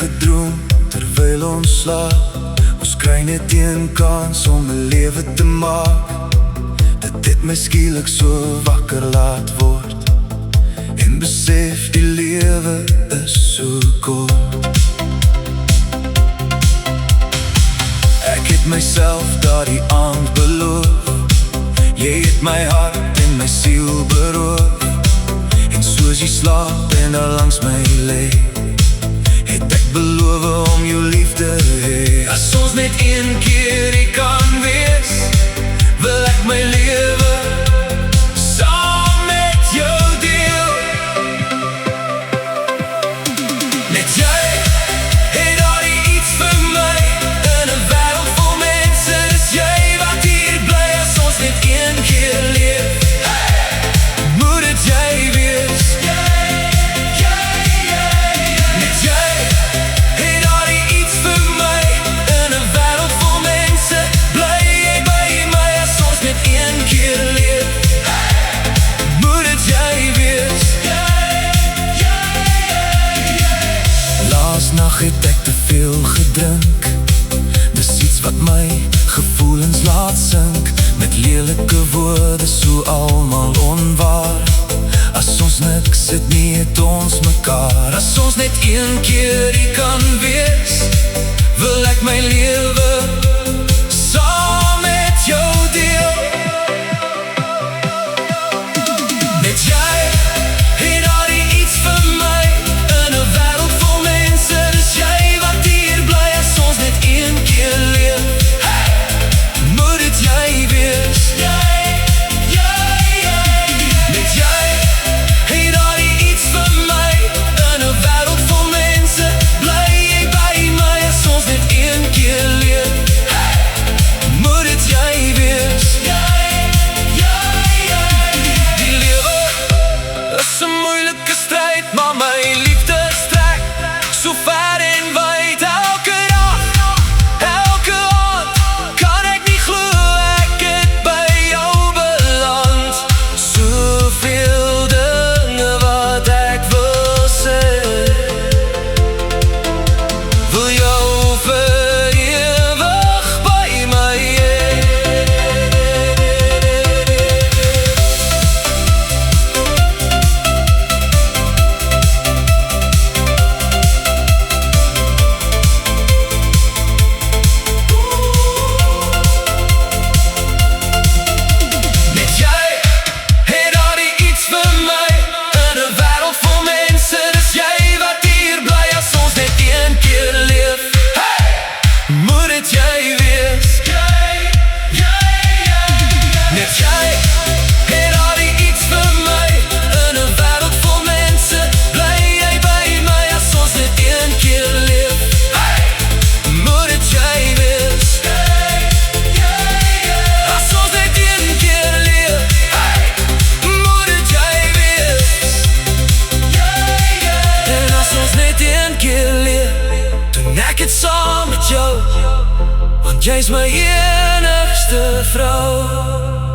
gedroom terwyl ons slaap. Ons kry net een kans om 'n lewe te maak. Dit het my skielik so wakker laat word en besef die lewe is so kort. Ek het myself daardie aand beloof, jy het my hart en my siel beroof. En soos jy slaap en daar langs my lê, het ek beloof om jou liefde hê. As ons net een keer hier kan wees, wil ek my lewe saam met jou deel. Net jy het daardie iets vir my in 'n wêreld vol mense. Dis jy wat hier bly as ons net een keer leef. Moet dit jy wees. Net jy het daardie iets vir my in 'n wêreld vol mense. Bly jy by my as ons net een keer leef. Moet dit jy wees. Laasnag het ek te veel gedrink. Dis iets wat my gevoelens laat sink. Met lelike woorde so almal onwaar. As ons niks het nie, het ons mekaar. As ons net een keer hier kan wees, wil ek my lewe saam met jou deel. Net jy het daardie iets vir my in 'n wêreld vol mense. Dis jy wat hier bly as ons net een keer leef. Moet dit jy wees. Net jy het daardie iets vir my in 'n wêreld vol mense. Bly jy by my as ons net een keer leef. Moet dit jy wees. Die lewe is 'n moeilike stryd, maar my liefde strek so ver en wyd. Elke dag, elke aand, kan ek nie glo ek het by jou beland. Soveel dinge wat ek wil sê, wil jou vir ewig by my hê. Net jy het daardie iets vir my in 'n wêreld vol mense. Dis jy wat hier bly as ons net een keer leef. Moet dit jy wees. Net jy het daardie iets vir my in 'n wêreld vol mense. Bly jy by my as ons net een keer leef. Moet dit jy wees. As ons net een keer leef. Moet dit jy wees. En as ons net een keer leef, doen ek het saam met jou, want jy's my enigste vrou.